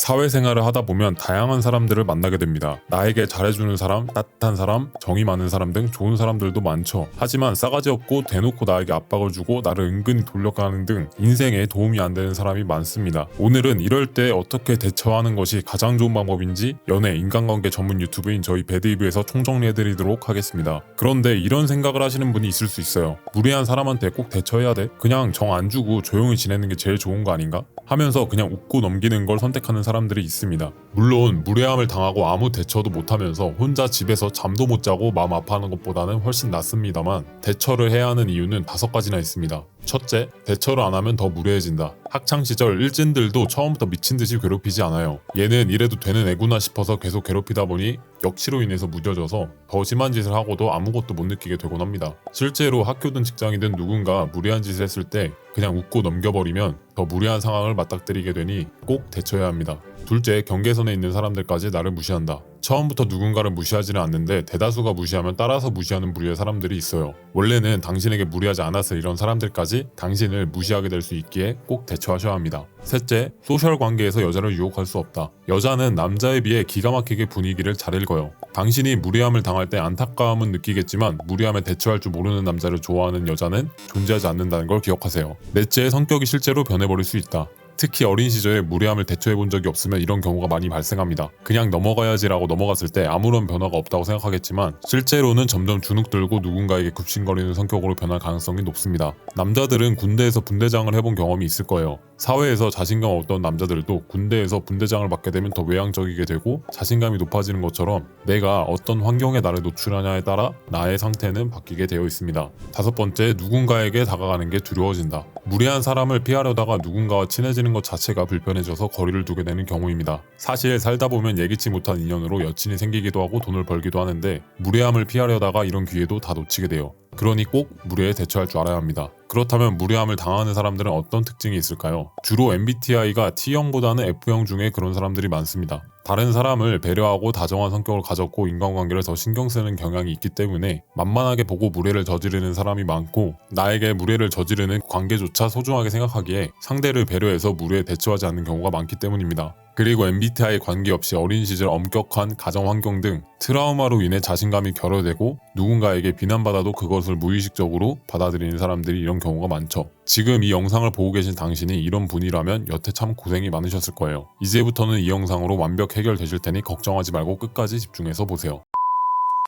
사회생활을 하다 보면 다양한 사람들을 만나게 됩니다. 나에게 잘해주는 사람, 따뜻한 사람, 정이 많은 사람 등 좋은 사람들도 많죠. 하지만 싸가지 없고 대놓고 나에게 압박을 주고 나를 은근히 돌려가는 등 인생에 도움이 안 되는 사람이 많습니다. 오늘은 이럴 때 어떻게 대처하는 것이 가장 좋은 방법인지 연애, 인간관계 전문 유튜브인 저희 배드이브에서 총정리해드리도록 하겠습니다. 그런데 이런 생각을 하시는 분이 있을 수 있어요. 무례한 사람한테 꼭 대처해야 돼? 그냥 정 안 주고 조용히 지내는 게 제일 좋은 거 아닌가? 하면서 그냥 웃고 넘기는 걸 선택하는 사람들이 있습니다. 물론 무례함을 당하고 아무 대처도 못하면서 혼자 집에서 잠도 못 자고 마음 아파하는 것보다는 훨씬 낫습니다만 대처를 해야 하는 이유는 5가지나 있습니다. 첫째, 대처를 안 하면 더 무례해진다. 학창시절 일진들도 처음부터 미친듯이 괴롭히지 않아요. 얘는 이래도 되는 애구나 싶어서 계속 괴롭히다 보니 역치로 인해서 무뎌져서 더 심한 짓을 하고도 아무것도 못 느끼게 되곤 합니다. 실제로 학교든 직장이든 누군가 무례한 짓을 했을 때 그냥 웃고 넘겨버리면 더 무례한 상황을 맞닥뜨리게 되니 꼭 대처해야 합니다. 둘째, 경계선에 있는 사람들까지 나를 무시한다. 처음부터 누군가를 무시하지는 않는데 대다수가 무시하면 따라서 무시하는 부류의 사람들이 있어요. 원래는 당신에게 무리하지 않았을 이런 사람들까지 당신을 무시하게 될 수 있기에 꼭 대처하셔야 합니다. 셋째, 소셜 관계에서 여자를 유혹할 수 없다. 여자는 남자에 비해 기가 막히게 분위기를 잘 읽어요. 당신이 무례함을 당할 때 안타까움은 느끼겠지만 무례함에 대처할 줄 모르는 남자를 좋아하는 여자는 존재하지 않는다는 걸 기억하세요. 넷째, 성격이 실제로 변해버릴 수 있다. 특히 어린 시절에 무례함을 대처해본 적이 없으면 이런 경우가 많이 발생합니다. 그냥 넘어가야지라고 넘어갔을 때 아무런 변화가 없다고 생각하겠지만 실제로는 점점 주눅들고 누군가에게 굽신거리는 성격으로 변할 가능성이 높습니다. 남자들은 군대에서 분대장을 해본 경험이 있을 거예요. 사회에서 자신감 없던 남자들도 군대에서 분대장을 맡게 되면 더 외향적이게 되고 자신감이 높아지는 것처럼 내가 어떤 환경에 나를 노출하냐에 따라 나의 상태는 바뀌게 되어 있습니다. 5번째, 누군가에게 다가가는 게 두려워진다. 무례한 사람을 피하려다가 누군가와 친해지는 것 자체가 불편해져서 거리를 두게 되는 경우입니다. 사실 살다 보면 예기치 못한 인연으로 여친이 생기기도 하고 돈을 벌기도 하는데 무례함을 피하려다가 이런 기회도 다 놓치게 돼요. 그러니 꼭 무례에 대처할 줄 알아야 합니다. 그렇다면 무례함을 당하는 사람들은 어떤 특징이 있을까요? 주로 MBTI가 T형보다는 F형 중에 그런 사람들이 많습니다. 다른 사람을 배려하고 다정한 성격을 가졌고 인간관계를 더 신경 쓰는 경향이 있기 때문에 만만하게 보고 무례를 저지르는 사람이 많고 나에게 무례를 저지르는 관계조차 소중하게 생각하기에 상대를 배려해서 무례에 대처하지 않는 경우가 많기 때문입니다. 그리고 MBTI 관계없이 어린 시절 엄격한 가정 환경 등 트라우마로 인해 자신감이 결여되고 누군가에게 비난받아도 그것을 무의식적으로 받아들이는 사람들이 이런 경우가 많죠. 지금 이 영상을 보고 계신 당신이 이런 분이라면 여태 참 고생이 많으셨을 거예요. 이제부터는 이 영상으로 완벽 해결되실 테니 걱정하지 말고 끝까지 집중해서 보세요.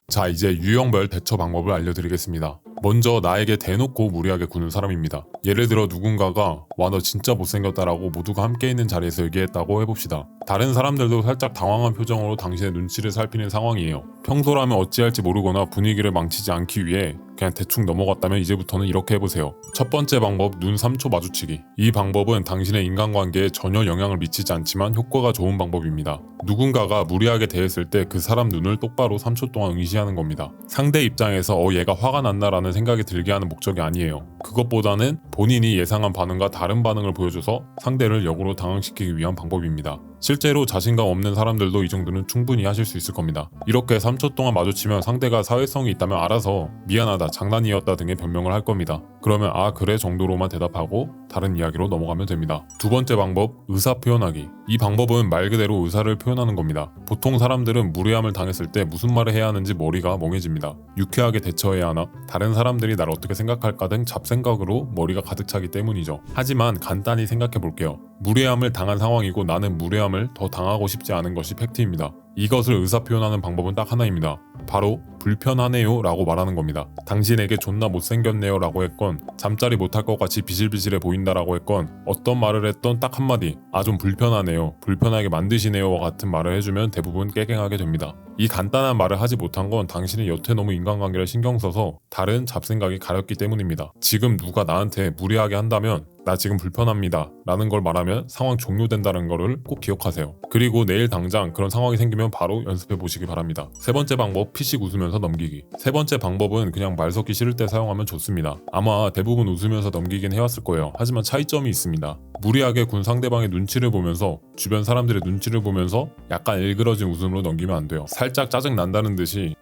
자, 이제 유형별 대처 방법을 알려드리겠습니다. 먼저 나에게 대놓고 무례하게 구는 사람입니다. 예를 들어 누군가가 와 너 진짜 못생겼다라고 모두가 함께 있는 자리에서 얘기했다고 해봅시다. 다른 사람들도 살짝 당황한 표정으로 당신의 눈치를 살피는 상황이에요. 평소라면 어찌할지 모르거나 분위기를 망치지 않기 위해 그냥 대충 넘어갔다면 이제부터는 이렇게 해보세요. 첫 번째 방법, 눈 3초 마주치기. 이 방법은 당신의 인간관계에 전혀 영향을 미치지 않지만 효과가 좋은 방법입니다. 누군가가 무례하게 대했을 때 그 사람 눈을 똑바로 3초 동안 응시하는 겁니다. 상대 입장에서 얘가 화가 났나라는 생각이 들게 하는 목적이 아니에요. 그것보다는 본인이 예상한 반응과 다른 반응을 보여줘서 상대를 역으로 당황시키기 위한 방법입니다. 실제로 자신감 없는 사람들도 이 정도는 충분히 하실 수 있을 겁니다. 이렇게 3초 동안 마주치면 상대가 사회성이 있다면 알아서 미안하다, 장난이었다 등의 변명을 할 겁니다. 그러면 아 그래 정도로만 대답하고 다른 이야기로 넘어가면 됩니다. 두 번째 방법, 의사 표현하기. 이 방법은 말 그대로 의사를 표현하는 겁니다. 보통 사람들은 무례함을 당했을 때 무슨 말을 해야 하는지 머리가 멍해집니다. 유쾌하게 대처해야 하나? 다른 사람들이 나를 어떻게 생각할까 등 잡생각으로 머리가 가득 차기 때문이죠. 하지만 간단히 생각해 볼게요. 무례함을 당한 상황이고 나는 무례함을 더 당하고 싶지 않은 것이 팩트입니다. 이것을 의사표현하는 방법은 딱 하나입니다. 바로 불편하네요 라고 말하는 겁니다. 당신에게 존나 못생겼네요 라고 했건 잠자리 못할 것 같이 비실비실해 보인다라고 했건 어떤 말을 했던 딱 한마디 좀 불편하네요, 불편하게 만드시네요와 같은 말을 해주면 대부분 깨갱하게 됩니다. 이 간단한 말을 하지 못한 건 당신이 여태 너무 인간관계를 신경 써서 다른 잡생각이 가렸기 때문입니다. 지금 누가 나한테 무례하게 한다면 나 지금 불편합니다 라는 걸 말하면 상황 종료된다는 거를 꼭 기억하세요. 그리고 내일 당장 그런 상황이 생기면 바로 연습해 보시기 바랍니다. 세 번째 방법, 피식 웃으면서 넘기기. 세 번째 방법은 그냥 말 섞기 싫을 때 사용하면 좋습니다. 아마 대부분 웃으면서 넘기긴 해왔을 거예요. 하지만 차이점이 있습니다. 무리하게 군 상대방의 눈치를 보면서 주변 사람들의 눈치를 보면서 약간 일그러진 웃음으로 넘기면 안 돼요. 살짝 짜증 난다는 듯이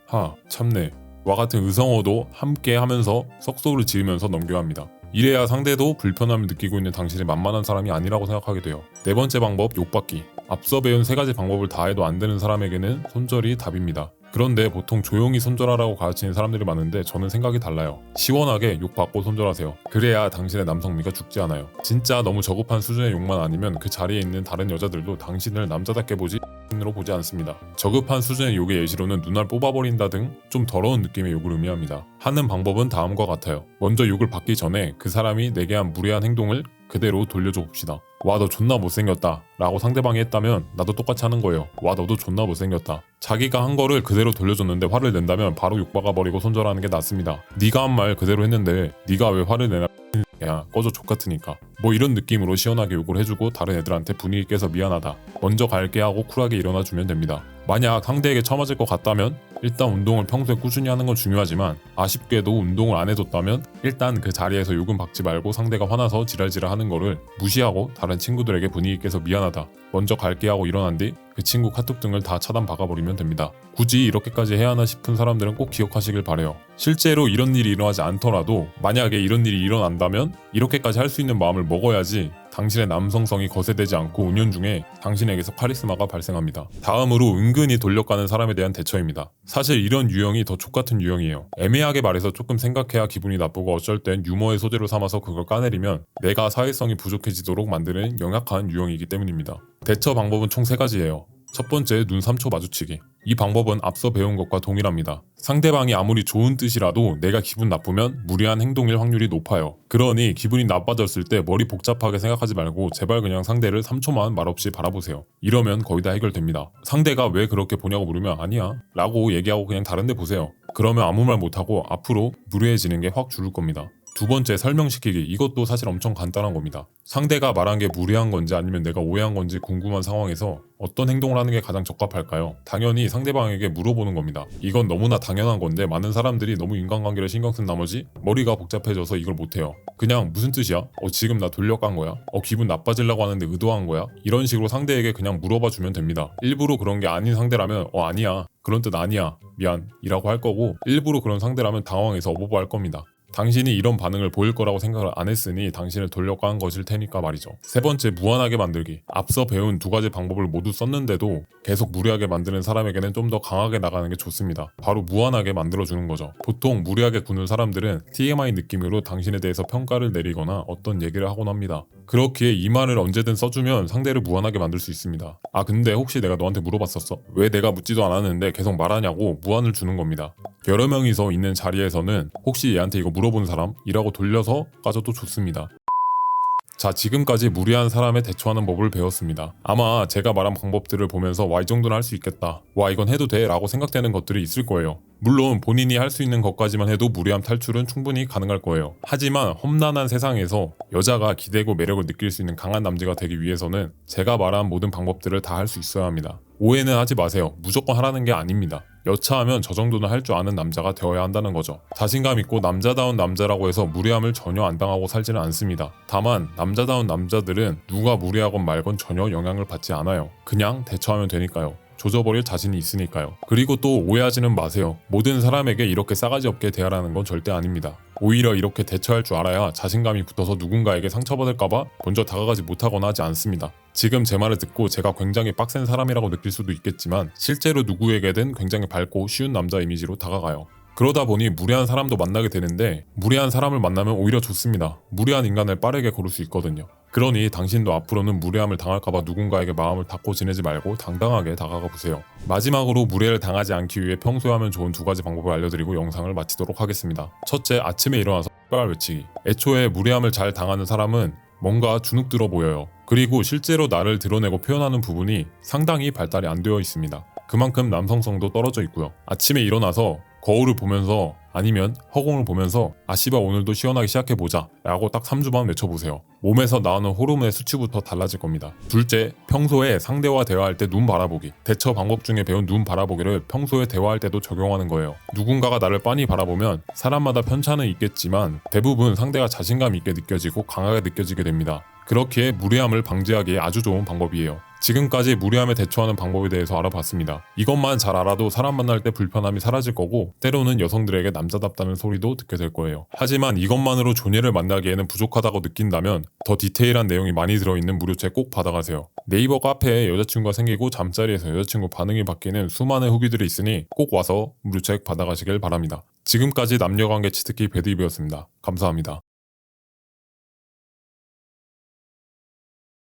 참네 와 같은 의성어도 함께 하면서 석소를 지으면서 넘겨야 합니다. 이래야 상대도 불편함을 느끼고 있는 당신이 만만한 사람이 아니라고 생각하게 돼요. 네 번째 방법, 욕받기. 앞서 배운 세 가지 방법을 다 해도 안 되는 사람에게는 손절이 답입니다. 그런데 보통 조용히 손절하라고 가르치는 사람들이 많은데 저는 생각이 달라요. 시원하게 욕받고 손절하세요. 그래야 당신의 남성미가 죽지 않아요. 진짜 너무 저급한 수준의 욕만 아니면 그 자리에 있는 다른 여자들도 당신을 남자답게 보지 으로 보지 않습니다. 저급한 수준의 욕의 예시로는 눈알 뽑아버린다 등 좀 더러운 느낌의 욕을 의미합니다. 하는 방법은 다음과 같아요. 먼저 욕을 받기 전에 그 사람이 내게 한 무례한 행동을 그대로 돌려줘 봅시다. 와, 너 존나 못생겼다 라고 상대방이 했다면 나도 똑같이 하는 거예요. 와, 너도 존나 못생겼다. 자기가 한 거를 그대로 돌려줬는데 화를 낸다면 바로 욕박아버리고 손절하는 게 낫습니다. 네가 한 말 그대로 했는데 네가 왜 화를 내나, 야 꺼져 족같으니까. 뭐 이런 느낌으로 시원하게 욕을 해주고 다른 애들한테 분위기 깨서 미안하다, 먼저 갈게 하고 쿨하게 일어나주면 됩니다. 만약 상대에게 처맞을 것 같다면 일단 운동을 평소에 꾸준히 하는 건 중요하지만 아쉽게도 운동을 안 해뒀다면 일단 그 자리에서 욕은 박지 말고 상대가 화나서 지랄지랄 하는 거를 무시하고 다른 친구들에게 분위기 깨서 미안하다, 먼저 갈게 하고 일어난 뒤 그 친구 카톡 등을 다 차단 박아버리면 됩니다. 굳이 이렇게까지 해야 하나 싶은 사람들은 꼭 기억하시길 바래요. 실제로 이런 일이 일어나지 않더라도 만약에 이런 일이 일어난다면 이렇게까지 할 수 있는 마음을 먹어야지 당신의 남성성이 거세되지 않고 운연중에 당신에게서 카리스마가 발생합니다. 다음으로 은근히 돌려가는 사람에 대한 대처입니다. 사실 이런 유형이 더 족같은 유형이에요. 애매하게 말해서 조금 생각해야 기분이 나쁘고 어쩔 땐 유머의 소재로 삼아서 그걸 까내리면 내가 사회성이 부족해지도록 만드는 영약한 유형이기 때문입니다. 대처 방법은 총 3가지예요. 첫 번째, 눈 3초 마주치기. 이 방법은 앞서 배운 것과 동일합니다. 상대방이 아무리 좋은 뜻이라도 내가 기분 나쁘면 무리한 행동일 확률이 높아요. 그러니 기분이 나빠졌을 때 머리 복잡하게 생각하지 말고 제발 그냥 상대를 3초만 말없이 바라보세요. 이러면 거의 다 해결됩니다. 상대가 왜 그렇게 보냐고 물으면 아니야 라고 얘기하고 그냥 다른 데 보세요. 그러면 아무 말 못하고 앞으로 무례해지는 게 확 줄을 겁니다. 두 번째, 설명시키기. 이것도 사실 엄청 간단한 겁니다. 상대가 말한 게 무례한 건지 아니면 내가 오해한 건지 궁금한 상황에서 어떤 행동을 하는 게 가장 적합할까요? 당연히 상대방에게 물어보는 겁니다. 이건 너무나 당연한 건데 많은 사람들이 너무 인간관계를 신경 쓴 나머지 머리가 복잡해져서 이걸 못해요. 그냥 무슨 뜻이야? 지금 나 돌려간 거야? 기분 나빠지려고 하는데 의도한 거야? 이런 식으로 상대에게 그냥 물어봐 주면 됩니다. 일부러 그런 게 아닌 상대라면 아니야, 그런 뜻 아니야, 미안 이라고 할 거고, 일부러 그런 상대라면 당황해서 어버버 할 겁니다. 당신이 이런 반응을 보일 거라고 생각을 안 했으니 당신을 돌려간 것일 테니까 말이죠. 세 번째, 무한하게 만들기. 앞서 배운 2가지 방법을 모두 썼는데도 계속 무리하게 만드는 사람에게는 좀 더 강하게 나가는 게 좋습니다. 바로 무한하게 만들어주는 거죠. 보통 무리하게 구는 사람들은 TMI 느낌으로 당신에 대해서 평가를 내리거나 어떤 얘기를 하곤 합니다. 그렇기에 이 말을 언제든 써주면 상대를 무한하게 만들 수 있습니다. 근데 혹시 내가 너한테 물어봤었어? 왜 내가 묻지도 않았는데 계속 말하냐고 무한을 주는 겁니다. 여러 명이서 있는 자리에서는 혹시 얘한테 이거 물어본 사람? 이라고 돌려서 까져도 좋습니다. 자, 지금까지 무리한 사람에 대처하는 법을 배웠습니다. 아마 제가 말한 방법들을 보면서 이 정도는 할 수 있겠다, 이건 해도 돼 라고 생각되는 것들이 있을 거예요. 물론 본인이 할 수 있는 것까지만 해도 무리함 탈출은 충분히 가능할 거예요. 하지만 험난한 세상에서 여자가 기대고 매력을 느낄 수 있는 강한 남자가 되기 위해서는 제가 말한 모든 방법들을 다 할 수 있어야 합니다. 오해는 하지 마세요. 무조건 하라는 게 아닙니다. 여차하면 저 정도는 할 줄 아는 남자가 되어야 한다는 거죠. 자신감 있고 남자다운 남자라고 해서 무리함을 전혀 안 당하고 살지는 않습니다. 다만 남자다운 남자들은 누가 무리하건 말건 전혀 영향을 받지 않아요. 그냥 대처하면 되니까요. 조져버릴 자신이 있으니까요. 그리고 또 오해하지는 마세요. 모든 사람에게 이렇게 싸가지 없게 대하라는 건 절대 아닙니다. 오히려 이렇게 대처할 줄 알아야 자신감이 붙어서 누군가에게 상처받을까봐 먼저 다가가지 못하거나 하지 않습니다. 지금 제 말을 듣고 제가 굉장히 빡센 사람이라고 느낄 수도 있겠지만 실제로 누구에게든 굉장히 밝고 쉬운 남자 이미지로 다가가요. 그러다 보니 무례한 사람도 만나게 되는데 무례한 사람을 만나면 오히려 좋습니다. 무례한 인간을 빠르게 고를 수 있거든요. 그러니 당신도 앞으로는 무례함을 당할까봐 누군가에게 마음을 닫고 지내지 말고 당당하게 다가가 보세요. 마지막으로 무례를 당하지 않기 위해 평소에 하면 좋은 2가지 방법을 알려드리고 영상을 마치도록 하겠습니다. 첫째, 아침에 일어나서 빨 외치기. 애초에 무례함을 잘 당하는 사람은 뭔가 주눅 들어 보여요. 그리고 실제로 나를 드러내고 표현하는 부분이 상당히 발달이 안 되어 있습니다. 그만큼 남성성도 떨어져 있고요. 아침에 일어나서 거울을 보면서 아니면 허공을 보면서 씨발 오늘도 시원하게 시작해보자 라고 딱 3주만 외쳐보세요. 몸에서 나오는 호르몬의 수치부터 달라질 겁니다. 둘째, 평소에 상대와 대화할 때 눈 바라보기. 대처 방법 중에 배운 눈 바라보기를 평소에 대화할 때도 적용하는 거예요. 누군가가 나를 빤히 바라보면 사람마다 편차는 있겠지만 대부분 상대가 자신감 있게 느껴지고 강하게 느껴지게 됩니다. 그렇기에 무례함을 방지하기에 아주 좋은 방법이에요. 지금까지 무례함에 대처하는 방법에 대해서 알아봤습니다. 이것만 잘 알아도 사람 만날 때 불편함이 사라질 거고 때로는 여성들에게 남자답다는 소리도 듣게 될 거예요. 하지만 이것만으로 조녀를 만나기에는 부족하다고 느낀다면 더 디테일한 내용이 많이 들어있는 무료책 꼭 받아가세요. 네이버 카페에 여자친구가 생기고 잠자리에서 여자친구 반응이 바뀌는 수많은 후기들이 있으니 꼭 와서 무료책 받아가시길 바랍니다. 지금까지 남녀관계 치트키 배드입이었습니다. 감사합니다.